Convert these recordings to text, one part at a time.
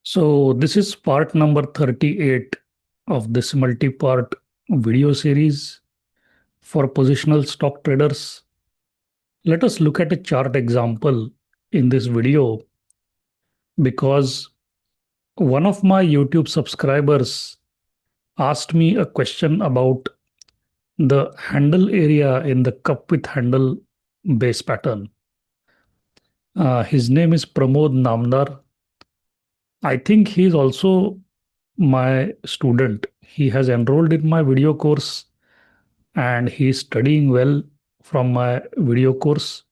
So this is part number 38 of this multi-part video series for positional stock traders. Let us look at a chart example in this video because one of my YouTube subscribers asked me a question about the handle area in the cup with handle base pattern. His name is Pramod Namdar. I think he is also my student. He has enrolled in my video course and he's studying well from my video course.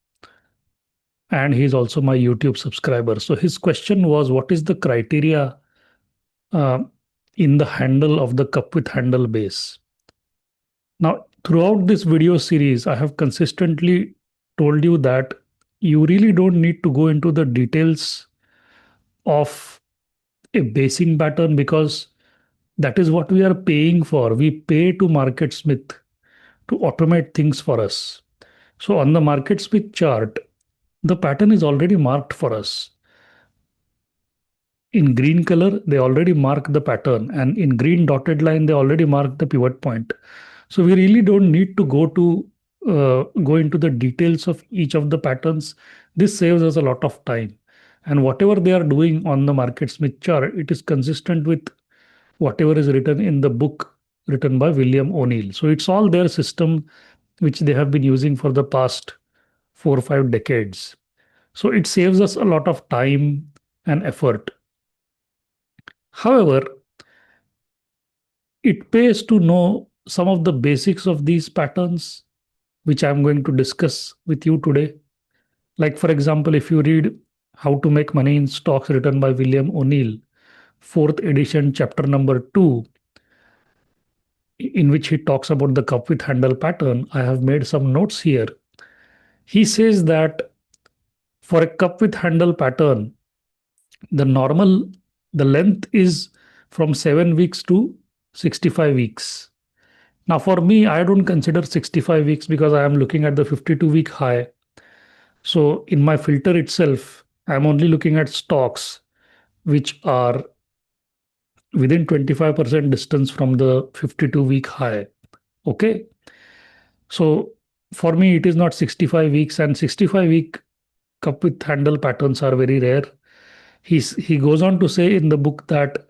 And he's also my YouTube subscriber. So his question was, what is the criteria uh, in the handle of the cup with handle base? Now, throughout this video series, I have consistently told you that you really don't need to go into the details of a basing pattern because that is what we are paying for. We pay to MarketSmith to automate things for us. So on the MarketSmith chart, the pattern is already marked for us. In green color, they already mark the pattern, and in green dotted line, they already mark the pivot point. So we really don't need to go into the details of each of the patterns. This saves us a lot of time. And whatever they are doing on the MarketSmith chart, it is consistent with whatever is written in the book written by William O'Neill. So it's all their system which they have been using for the past 4 or 5 decades. So it saves us a lot of time and effort. However, it pays to know some of the basics of these patterns, which I'm going to discuss with you today. Like, for example, if you read How to Make Money in Stocks written by William O'Neill, fourth edition, chapter number 2, in which he talks about the cup with handle pattern, I have made some notes here. He says that for a cup with handle pattern, the normal the length is from 7 weeks to 65 weeks. Now for me, I don't consider 65 weeks because I am looking at the 52-week high. So in my filter itself, I'm only looking at stocks which are within 25% distance from the 52-week high. Okay. So for me, it is not 65 weeks, and 65-week cup with handle patterns are very rare. He goes on to say in the book that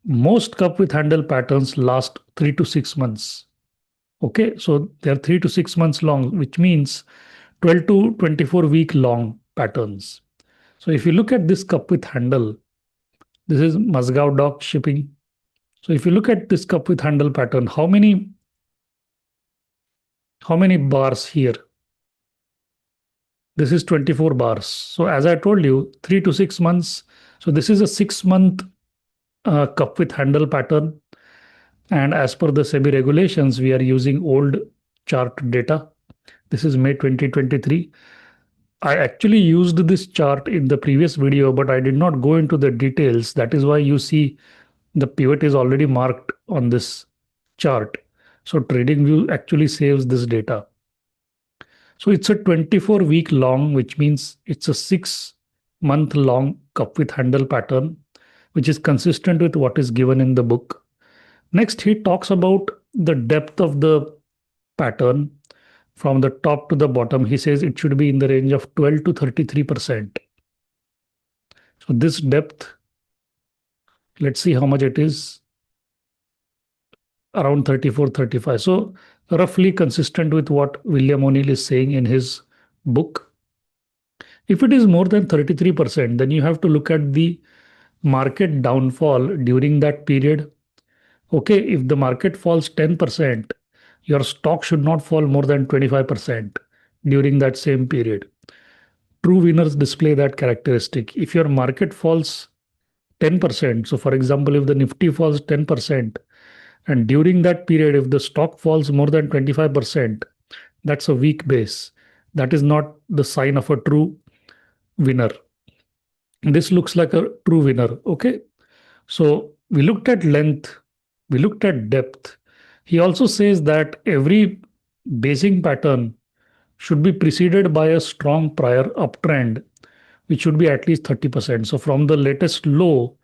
most cup with handle patterns last 3 to 6 months. Okay, so they're 3 to 6 months long, which means 12 to 24-week long patterns. So if you look at this cup with handle, this is Mazgaon Dock shipping. So if you look at this cup with handle pattern, how many bars here? This is 24 bars. So as I told you, 3 to 6 months. So this is a 6-month cup with handle pattern. And as per the SEBI regulations, we are using old chart data. This is May 2023. I actually used this chart in the previous video, but I did not go into the details. That is why you see the pivot is already marked on this chart. So TradingView actually saves this data. So it's a 24-week long, which means it's a 6-month long cup with handle pattern, which is consistent with what is given in the book. Next, he talks about the depth of the pattern from the top to the bottom. He says it should be in the range of 12 to 33%. So this depth, let's see how much it is, around 34, 35. So roughly consistent with what William O'Neill is saying in his book. If it is more than 33%, then you have to look at the market downfall during that period. Okay, if the market falls 10%, your stock should not fall more than 25% during that same period. True winners display that characteristic. If your market falls 10%, so for example, if the Nifty falls 10%, and during that period, if the stock falls more than 25%, that's a weak base. That is not the sign of a true winner. This looks like a true winner. Okay. So we looked at length, we looked at depth. He also says that every basing pattern should be preceded by a strong prior uptrend, which should be at least 30%. So from the latest low,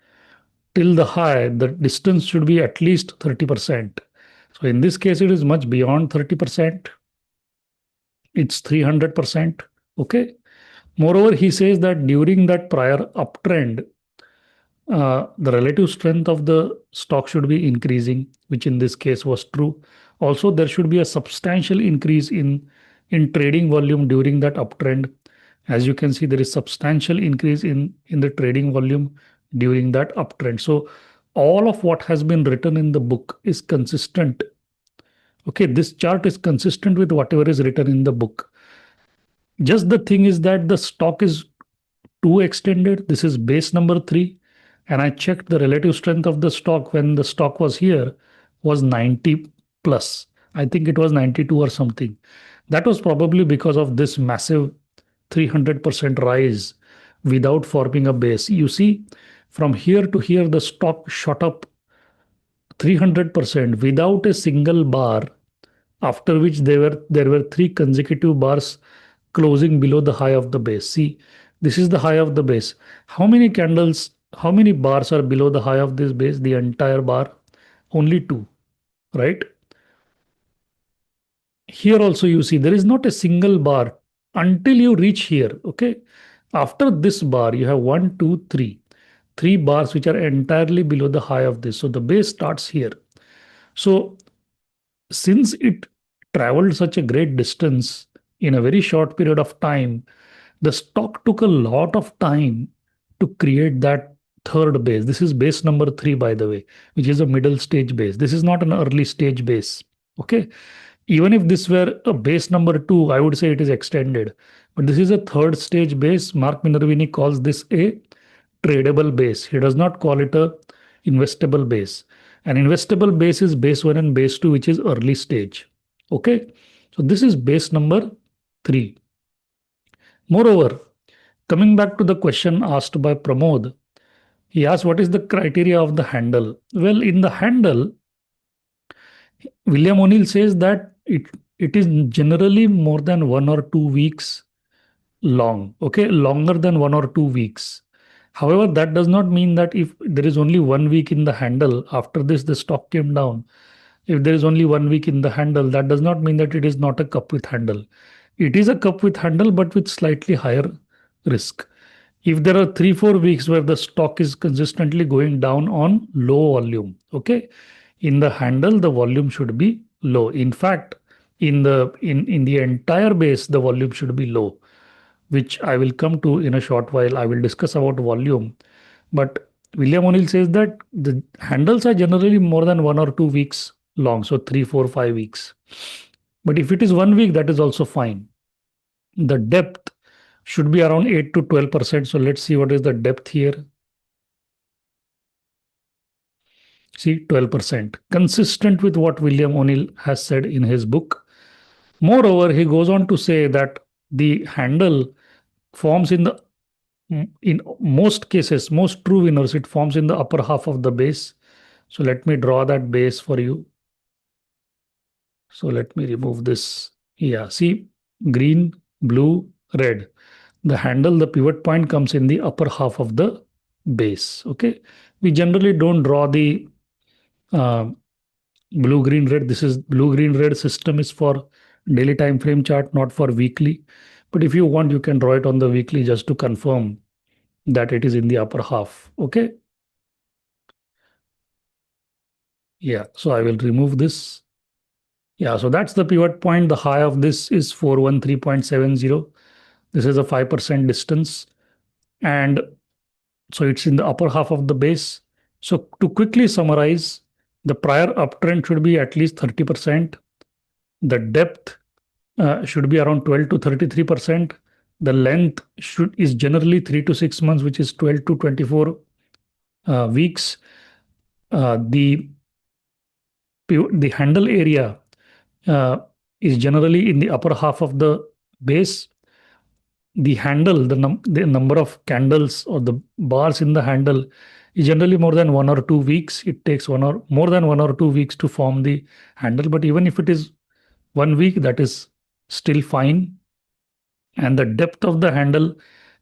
till the high, the distance should be at least 30%. So in this case, it is much beyond 30%. It's 300%. Okay. Moreover, he says that during that prior uptrend, the relative strength of the stock should be increasing, which in this case was true. Also, there should be a substantial increase in trading volume during that uptrend. As you can see, there is substantial increase in the trading volume during that uptrend. So all of what has been written in the book is consistent. Okay, this chart is consistent with whatever is written in the book. Just the thing is that the stock is too extended. This is base number 3. And I checked the relative strength of the stock when the stock was here was 90 plus. I think it was 92 or something. That was probably because of this massive 300% rise without forming a base. You see, from here to here, the stock shot up 300% without a single bar, after which there were 3 consecutive bars closing below the high of the base. See, this is the high of the base. How many candles, how many bars are below the high of this base? The entire bar, only 2, right? Here also you see there is not a single bar until you reach here. Okay. After this bar, you have 1, 2, 3. 3 bars which are entirely below the high of this. So the base starts here. So since it traveled such a great distance in a very short period of time, the stock took a lot of time to create that third base. This is base number 3, by the way, which is a middle stage base. This is not an early stage base. Okay. Even if this were a base number 2, I would say it is extended. But this is a third stage base. Mark Minervini calls this a tradable base. He does not call it a investable base. An investable base is base 1 and base 2, which is early stage. Okay. So this is base number 3. Moreover, coming back to the question asked by Pramod, he asked what is the criteria of the handle? Well, in the handle, William O'Neill says that it is generally more than 1 or 2 weeks long. Okay, longer than 1 or 2 weeks. However, that does not mean that if there is only 1 week in the handle, after this the stock came down. If there is only 1 week in the handle, that does not mean that it is not a cup with handle. It is a cup with handle, but with slightly higher risk. If there are 3, 4 weeks where the stock is consistently going down on low volume, okay, in the handle the volume should be low. In fact, in the entire base the volume should be low, which I will come to in a short while. I will discuss about volume. But William O'Neill says that the handles are generally more than 1 or 2 weeks long, so 3, 4, 5 weeks. But if it is 1 week, that is also fine. The depth should be around 8 to 12%. So let's see what is the depth here. See, 12%, consistent with what William O'Neill has said in his book. Moreover, he goes on to say that the handle forms in most cases, most true winners, it forms in the upper half of the base. So let me draw that base for you. So let me remove this. Yeah, see, green, blue, red. The handle, the pivot point comes in the upper half of the base. Okay. We generally don't draw the uh, blue, green, red. This is blue, green, red system is for daily time frame chart, not for weekly. But if you want, you can draw it on the weekly just to confirm that it is in the upper half. Okay. Yeah. So I will remove this. Yeah. So that's the pivot point. The high of this is 413.70. This is a 5% distance. And so it's in the upper half of the base. So to quickly summarize, the prior uptrend should be at least 30%. The depth should be around 12 to 33%. The length is generally 3 to 6 months, which is 12 to 24 weeks. The handle area is generally in the upper half of the base. The handle, the number of candles or the bars in the handle is generally more than 1 or 2 weeks. It takes more than 1 or 2 weeks to form the handle. But even if it is 1 week, that is still fine. And the depth of the handle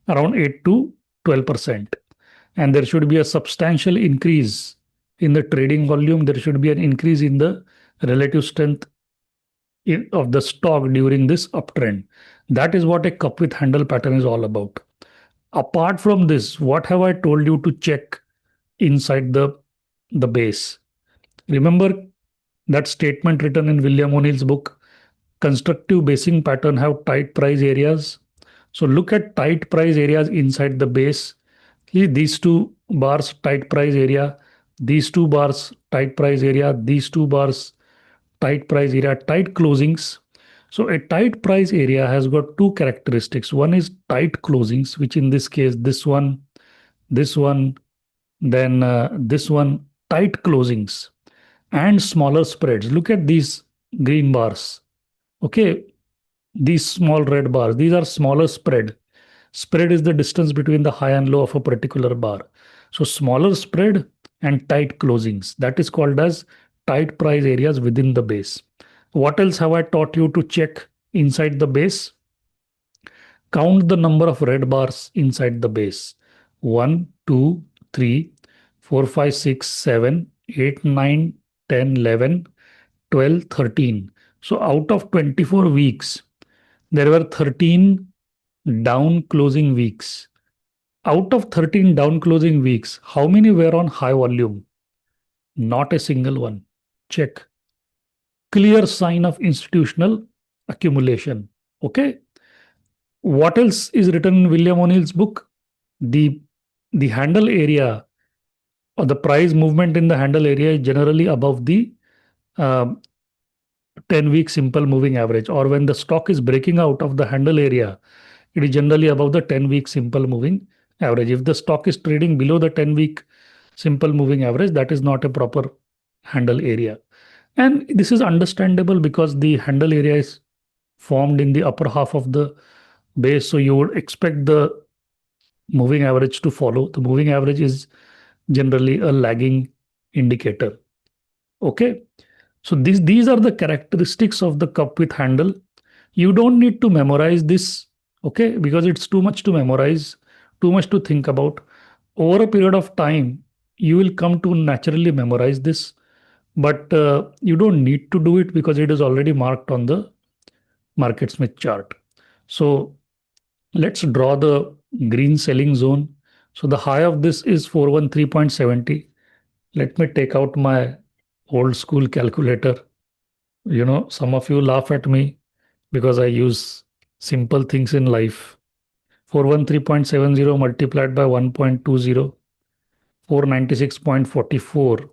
around 8 to 12%. and there should be a substantial increase in the trading volume. There should be an increase in the relative strength of the stock during this uptrend. That is what a cup with handle pattern is all about. Apart from this, what have I told you to check inside the base? Remember that statement written in William O'Neill's book, constructive basing pattern have tight price areas. So look at tight price areas inside the base. See these two bars tight price area, these two bars tight price area, these two bars tight price area, tight closings. So a tight price area has got two characteristics. One is tight closings, which in this case, this one, then this one, tight closings and smaller spreads. Look at these green bars. Okay, these small red bars, these are smaller spread. Spread is the distance between the high and low of a particular bar. So smaller spread and tight closings. That is called as tight price areas within the base. What else have I taught you to check inside the base? Count the number of red bars inside the base. 1, 2, 3, 4, 5, 6, 7, 8, 9, 10, 11, 12, 13. So out of 24 weeks, there were 13 down closing weeks. Out of 13 down closing weeks, how many were on high volume? Not a single one. Check. Clear sign of institutional accumulation. Okay. What else is written in William O'Neill's book? The, the handle area or the price movement in the handle area is generally above the uh, 10-week simple moving average, or when the stock is breaking out of the handle area, it is generally above the 10-week simple moving average. If the stock is trading below the 10-week simple moving average, that is not a proper handle area. And this is understandable because the handle area is formed in the upper half of the base. So you would expect the moving average to follow. The moving average is generally a lagging indicator. Okay. So these are the characteristics of the cup with handle. You don't need to memorize this, okay, because it's too much to memorize, too much to think about. Over a period of time, you will come to naturally memorize this, but you don't need to do it because it is already marked on the market Smith chart. So let's draw the green selling zone. So the high of this is 413.70. Let me take out my old school calculator. Some of you laugh at me because I use simple things in life. 413.70 multiplied by 1.20, 496.44.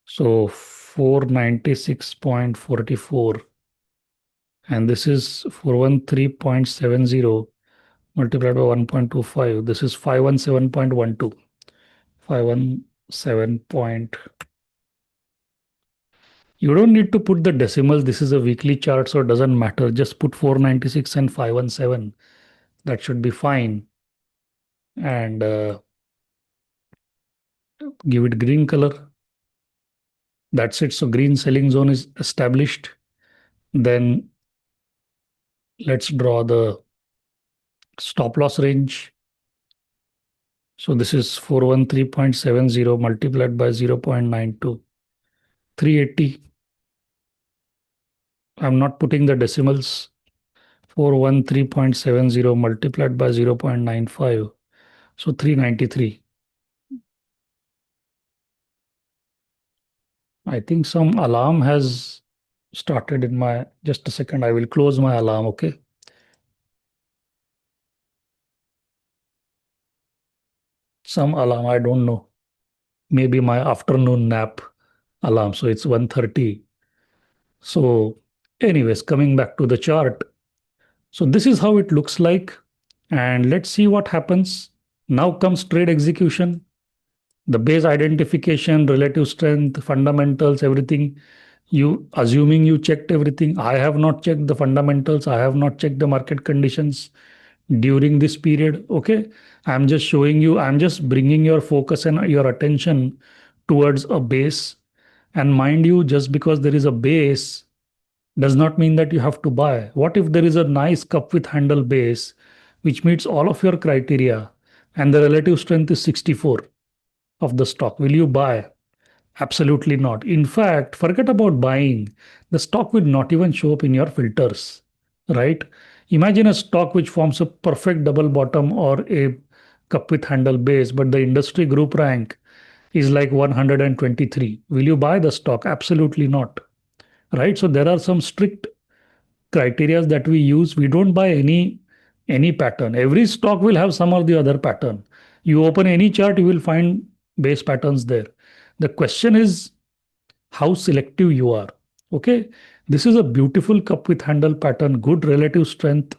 So 496.44. And this is 413.70 multiplied by 1.25. This is 517.12. 517. You don't need to put the decimals. This is a weekly chart, so it doesn't matter. Just put 496 and 517. That should be fine. And give it green color. That's it. So green selling zone is established. Then let's draw the stop loss range. So this is 413.70 multiplied by 0.92. 380. I'm not putting the decimals. 413.70 multiplied by 0.95. So 393. I think some alarm has started in my, just a second, I will close my alarm, okay? Some alarm, I don't know. Maybe my afternoon nap alarm. So it's 1:30. So anyways, coming back to the chart. So this is how it looks like. And let's see what happens. Now comes trade execution. The base identification, relative strength, fundamentals, everything. You assuming you checked everything. I have not checked the fundamentals. I have not checked the market conditions during this period. Okay. I'm just showing you, I'm just bringing your focus and your attention towards a base. And mind you, just because there is a base does not mean that you have to buy. What if there is a nice cup with handle base which meets all of your criteria and the relative strength is 64 of the stock? Will you buy? Absolutely not. In fact, forget about buying. The stock will not even show up in your filters, right? Imagine a stock which forms a perfect double bottom or a cup with handle base, but the industry group rank is like 123. Will you buy the stock? Absolutely not, right? So there are some strict criteria that we use. We don't buy any pattern. Every stock will have some or the other pattern. You open any chart, you will find base patterns there. The question is how selective you are. Okay, this is a beautiful cup with handle pattern, good relative strength.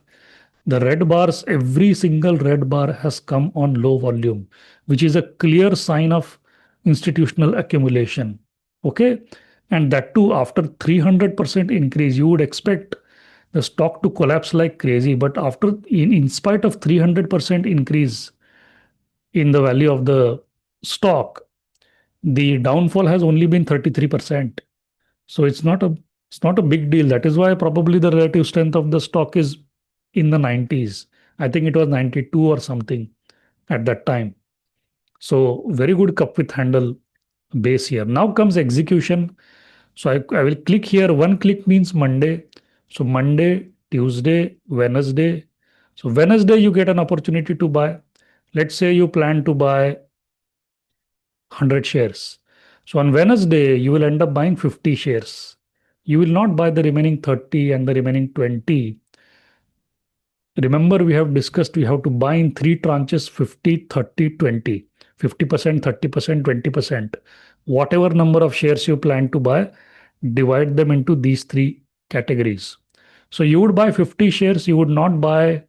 The red bars, every single red bar has come on low volume, which is a clear sign of institutional accumulation. Okay, and that too after 300% increase, you would expect the stock to collapse like crazy. But after, in spite of 300% increase in the value of the stock, the downfall has only been 33%. So it's not a big deal. That is why probably the relative strength of the stock is in the 90s. I think it was 92 or something at that time. So very good cup with handle base here. Now comes execution. So I will click here. One click means Monday. So Monday, Tuesday, Wednesday. So Wednesday you get an opportunity to buy. Let's say you plan to buy 100 shares. So on Wednesday, you will end up buying 50 shares. You will not buy the remaining 30 and the remaining 20. Remember, we have discussed we have to buy in three tranches: 50, 30, 20. 50%, 30%, 20%. Whatever number of shares you plan to buy, divide them into these three categories. So you would buy 50 shares, you would not buy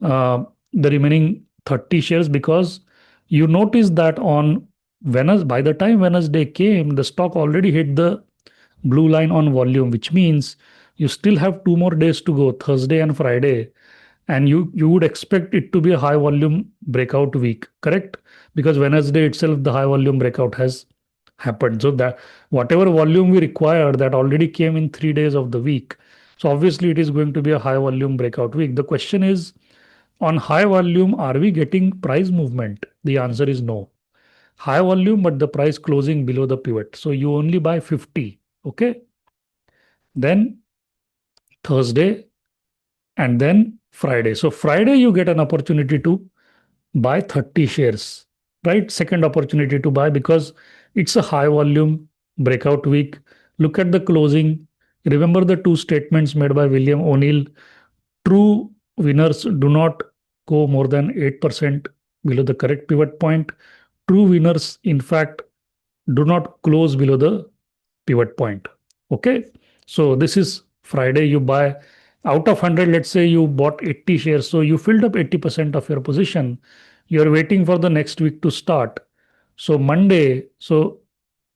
the remaining 30 shares because you notice that on Wednesday, by the time Wednesday came, the stock already hit the blue line on volume, which means you still have 2 more days to go, Thursday and Friday, and you would expect it to be a high volume breakout week, correct? Because Wednesday itself the high volume breakout has happened. So that whatever volume we require, that already came in 3 days of the week. So obviously it is going to be a high volume breakout week. The question is, on high volume, are we getting price movement? The answer is no. High volume, but the price closing below the pivot. So you only buy 50. Okay. Then Thursday and then Friday. So Friday, you get an opportunity to buy 30 shares, right? Second opportunity to buy because it's a high volume breakout week. Look at the closing. Remember the two statements made by William O'Neill. True winners do not go more than 8% below the correct pivot point. True winners, in fact, do not close below the pivot point. Okay. So this is Friday. You buy out of 100, let's say you bought 80 shares. So you filled up 80% of your position. You're waiting for the next week to start. So Monday, so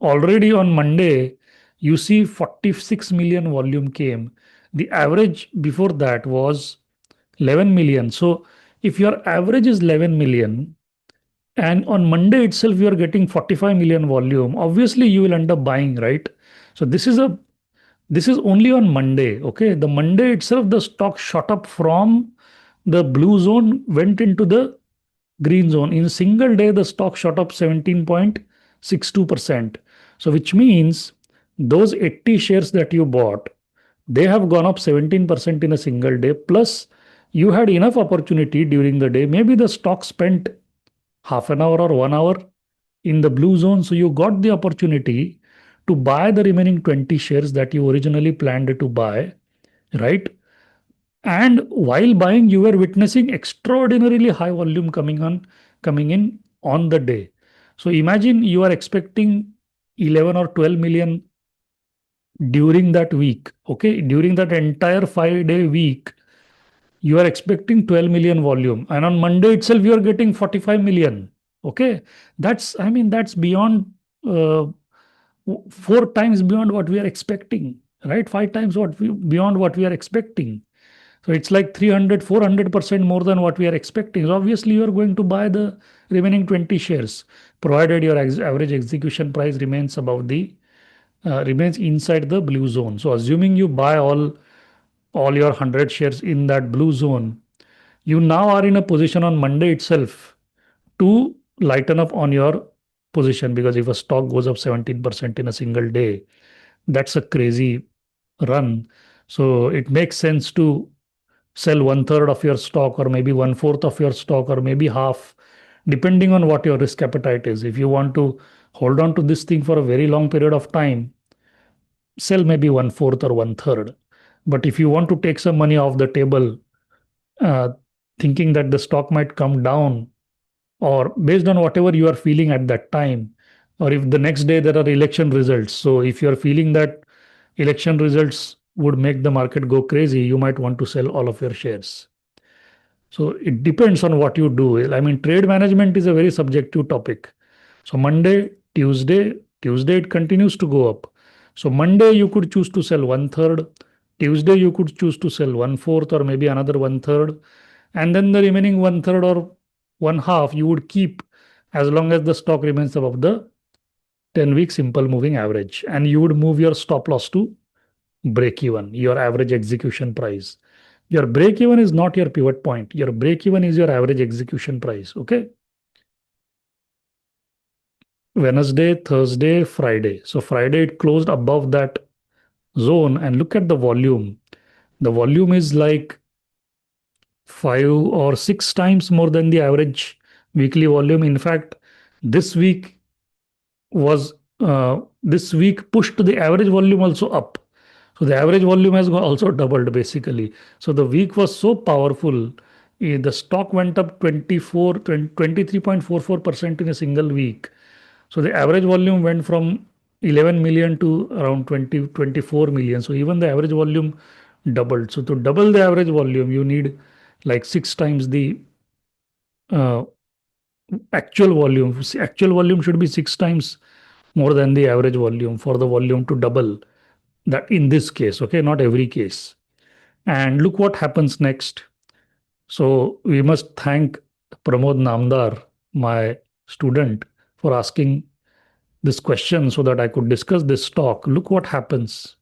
already on Monday, you see 46 million volume came. The average before that was 11 million. So if your average is 11 million and on Monday itself you are getting 45 million volume, obviously you will end up buying, right? So this is only on Monday. Okay. The Monday itself, the stock shot up from the blue zone, went into the green zone. In a single day, the stock shot up 17.62%. So which means those 80 shares that you bought, they have gone up 17% in a single day. Plus, you had enough opportunity during the day. Maybe the stock spent half an hour or 1 hour in the blue zone. So you got the opportunity to buy the remaining 20 shares that you originally planned to buy, right? And while buying, you were witnessing extraordinarily high volume coming in on the day. So imagine you are expecting 11 or 12 million during that week. Okay, during that entire 5 day week, you are expecting 12 million volume, and on Monday itself you are getting 45 million. Okay, that's beyond uh, 4 times beyond what we are expecting, right? 5 times beyond what we are expecting. So it's like 300, 400% more than what we are expecting. So obviously, you are going to buy the remaining 20 shares, provided your average execution price remains above the remains inside the blue zone. So assuming you buy all your 100 shares in that blue zone, you now are in a position on Monday itself to lighten up on your position, because if a stock goes up 17% in a single day, that's a crazy run. So it makes sense to sell one third of your stock, or maybe one fourth of your stock, or maybe half, depending on what your risk appetite is. If you want to hold on to this thing for a very long period of time, sell maybe one fourth or one third. But if you want to take some money off the table, uh, thinking that the stock might come down, or based on whatever you are feeling at that time, or if the next day there are election results, so if you are feeling that election results would make the market go crazy, you might want to sell all of your shares. So it depends on what you do. I mean, trade management is a very subjective topic. So Monday, Tuesday it continues to go up. So Monday you could choose to sell one third. Tuesday you could choose to sell one fourth, or maybe another one third. And then the remaining one third or one half you would keep, as long as the stock remains above the 10-week simple moving average. And you would move your stop loss to break even, your average execution price. Your break even is not your pivot point. Your break even is your average execution price. Okay. Wednesday, Thursday, Friday. So Friday it closed above that zone, and look at the volume. The volume is like 5 or 6 times more than the average weekly volume. In fact, this week this week pushed the average volume also up. So the average volume has also doubled basically. So the week was so powerful. The stock went up 23.44% in a single week. So the average volume went from 11 million to around 24 million. So even the average volume doubled. So to double the average volume, you need like 6 times the uh, actual volume. Actual volume should be 6 times more than the average volume for the volume to double. That in this case, okay, not every case. And look what happens next. So we must thank Pramod Namdar, my student, for asking this question so that I could discuss this stock. Look what happens.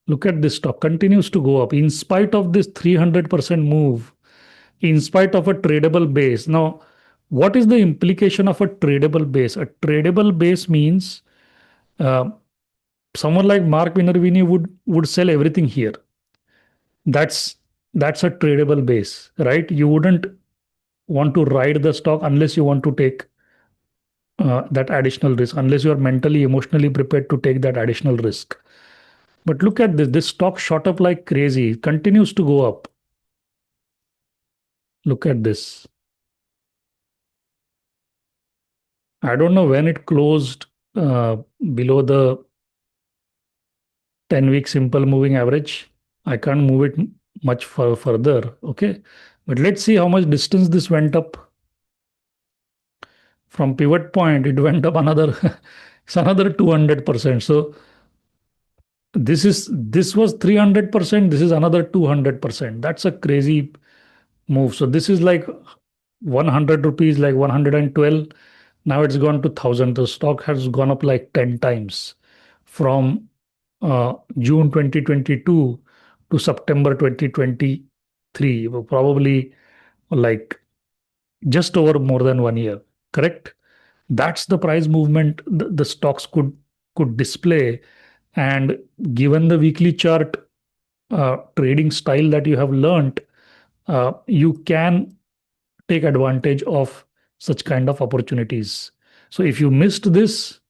Look at this stock continues to go up in spite of this 300% move, in spite of a tradable base. Now, what is the implication of a tradable base? A tradable base means uh, someone like Mark Minervini would sell everything here. That's that's a tradable base, right? You wouldn't want to ride the stock unless you want to take that additional risk, unless you are mentally, emotionally prepared to take that additional risk. But look at this. This stock shot up like crazy. It continues to go up. Look at this. I don't know when it closed uh, below the 10-week simple moving average. I can't move it much further. Okay. But let's see how much distance this went up. From pivot point, it went up another, it's another 200%. So this was 300%. This is another 200%. That's a crazy move. So this is like 100 rupees, like 112. Now it's gone to 1,000. The stock has gone up like 10 times from June 2022 to September 2023. Probably like just over more than 1 year. Correct? That's the price movement the stocks could display. And given the weekly chart trading style that you have learned, you can take advantage of such kind of opportunities. So if you missed this,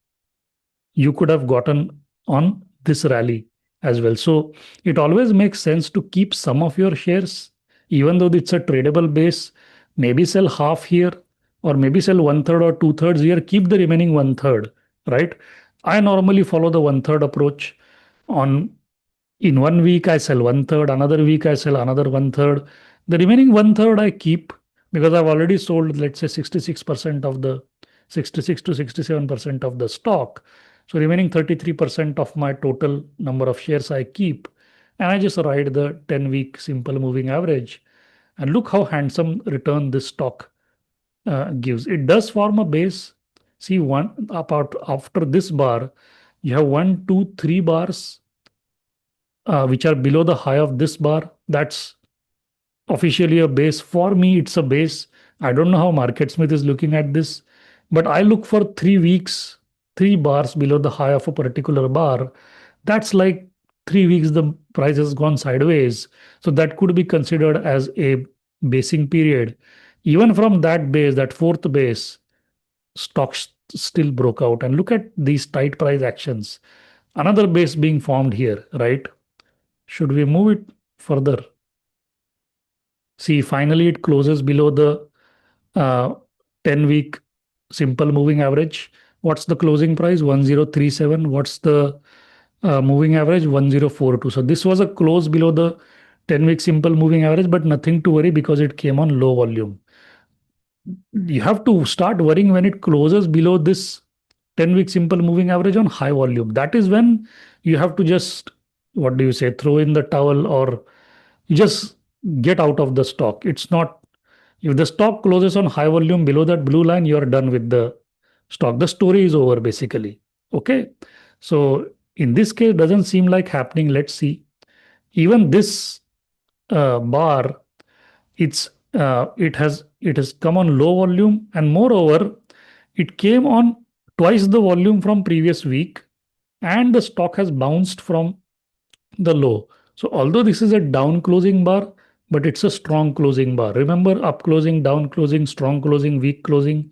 you could have gotten on this rally as well. So it always makes sense to keep some of your shares, even though it's a tradable base. Maybe sell half here, or maybe sell one third or two thirds here. Keep the remaining one third, right? I normally follow the one third approach. On in 1 week, I sell one third, another week, I sell another one third. The remaining one third I keep because I've already sold, let's say, 66% of the 66 to 67% of the stock. So remaining 33% of my total number of shares I keep, and I just ride the 10-week simple moving average. And look how handsome return this stock gives. It does form a base. See, one about after this bar, You have one, two, three bars which are below the high of this bar. That's officially a base. For me, it's a base. I don't know how MarketSmith is looking at this, but I look for 3 weeks, 3 bars below the high of a particular bar. That's like 3 weeks the price has gone sideways. So that could be considered as a basing period. Even from that base, that fourth base, stocks still broke out. And look at these tight price actions. Another base being formed here, right? Should we move it further? See, finally it closes below the 10-week simple moving average. What's the closing price? 1037. What's the moving average? 1042. So this was a close below the 10-week simple moving average, but nothing to worry because it came on low volume. You have to start worrying when it closes below this 10-week simple moving average on high volume. That is when you have to just, what do you say, throw in the towel, or you just get out of the stock. It's not, if the stock closes on high volume below that blue line, you're done with the stock. The story is over basically. Okay. So in this case, doesn't seem like happening. Let's see. Even this bar, it has come on low volume, and moreover, it came on twice the volume from previous week, and the stock has bounced from the low. So although this is a down closing bar, but it's a strong closing bar. Remember, up closing, down closing, strong closing, weak closing.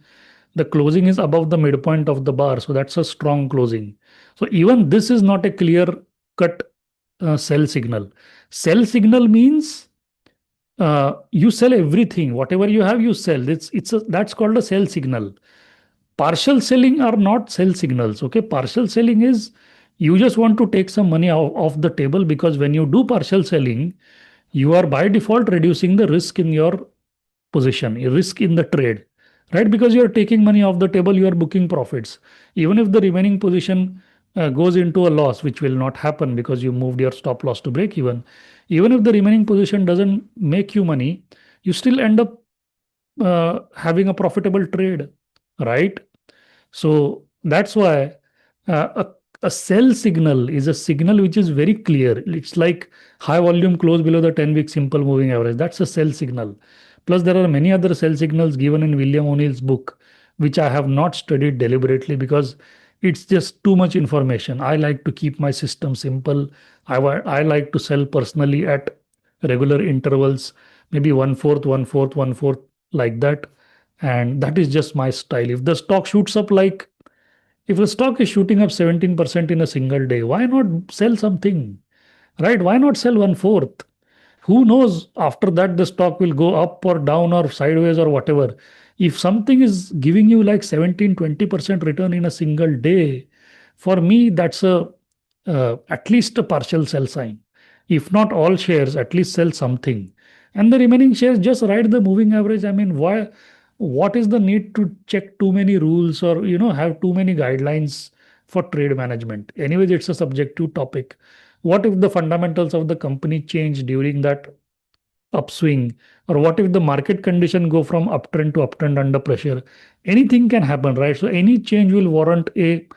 The closing is above the midpoint of the bar, so that's a strong closing. So even this is not a clear cut sell signal. Sell signal means you sell everything, whatever you have, you sell. That's called a sell signal. Partial selling are not sell signals. Okay, partial selling is you just want to take some money off the table, because when you do partial selling, you are by default reducing the risk in your position, risk in the trade, right? Because you are taking money off the table, you are booking profits. Even if the remaining position goes into a loss, which will not happen because you moved your stop loss to break even if the remaining position doesn't make you money, you still end up having a profitable trade, right? So that's why a sell signal is a signal which is very clear. It's like high volume close below the 10-week simple moving average. That's a sell signal. Plus, there are many other sell signals given in William O'Neill's book, which I have not studied deliberately because it's just too much information. I like to keep my system simple. I like to sell personally at regular intervals, maybe one fourth, one fourth, one fourth, like that. And that is just my style. If the stock shoots up, like if the stock is shooting up 17% in a single day, why not sell something? Right? Why not sell one fourth? Who knows, after that the stock will go up or down or sideways or whatever. If something is giving you like 17-20% return in a single day, for me that's a at least a partial sell sign. If not all shares, at least sell something, and the remaining shares just ride the moving average. I mean, why, what is the need to check too many rules, or have too many guidelines for trade management? Anyways, it's a subjective topic. What if the fundamentals of the company change during that upswing, or what if the market condition go from uptrend to uptrend under pressure? Anything can happen, right? So any change will warrant a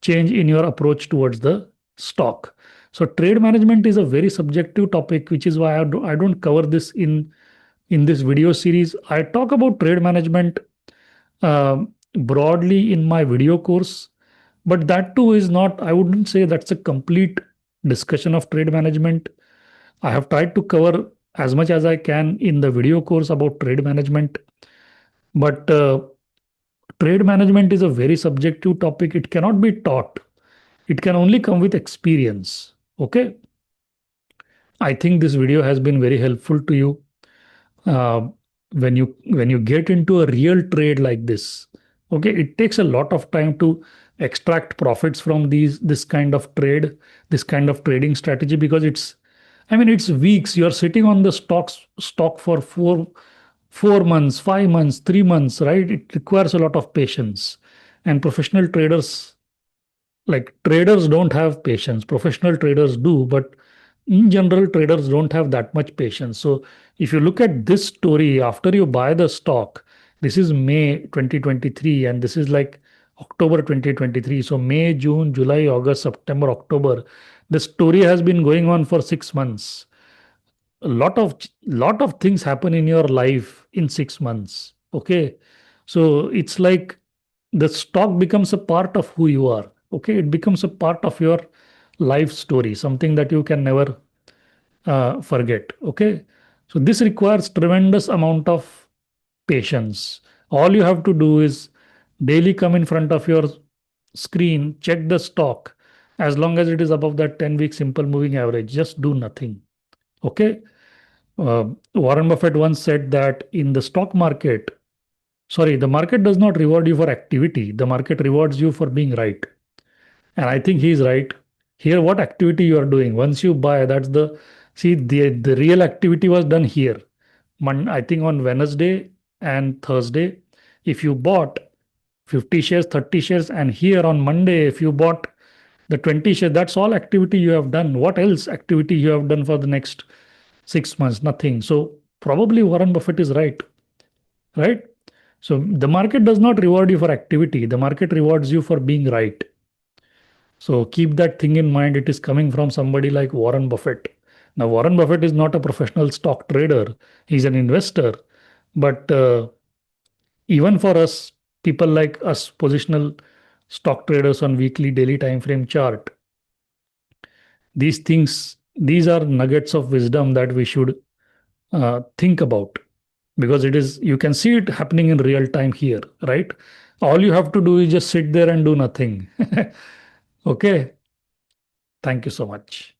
change in your approach towards the stock. So trade management is a very subjective topic, which is why I don't cover this in this video series. I talk about trade management broadly in my video course, but that too is not, I wouldn't say that's a complete discussion of trade management. I have tried to cover as much as I can in the video course about trade management, but trade management is a very subjective topic. It cannot be taught, it can only come with experience. Okay. I think this video has been very helpful to you. uh, when you get into a real trade like this, okay, it takes a lot of time to extract profits from this kind of trade, this kind of trading strategy, because it's weeks. You're sitting on the stock for 4 months, 5 months, 3 months, right? It requires a lot of patience, and professional traders, like, traders don't have patience. Professional traders do, but in general, traders don't have that much patience. So if you look at this story, after you buy the stock, this is May 2023, and this is like October 2023. So May, June, July, August, September, October. The story has been going on for 6 months. A lot of things happen in your life in 6 months. Okay. So it's like the stock becomes a part of who you are. Okay. It becomes a part of your life story, something that you can never forget. Okay. So this requires tremendous amount of patience. All you have to do is daily come in front of your screen, check the stock. As long as it is above that 10-week simple moving average, just do nothing. Okay. Warren Buffett once said that in the stock market, sorry, the market does not reward you for activity. The market rewards you for being right. And I think he's right. Here, what activity you are doing? Once you buy, that's the real activity was done here. I think on Wednesday and Thursday, if you bought 50 shares, 30 shares, and here on Monday, if you bought the 20 shares, that's all activity you have done. What else activity you have done for the next 6 months? Nothing. So probably Warren Buffett is right, right? So the market does not reward you for activity. The market rewards you for being right. So keep that thing in mind. It is coming from somebody like Warren Buffett. Now, Warren Buffett is not a professional stock trader, he's an investor. But even for us, people like us, positional stock traders on weekly, daily time frame chart, these are nuggets of wisdom that we should think about, because it is, you can see it happening in real time here, right? All you have to do is just sit there and do nothing. Okay. Thank you so much.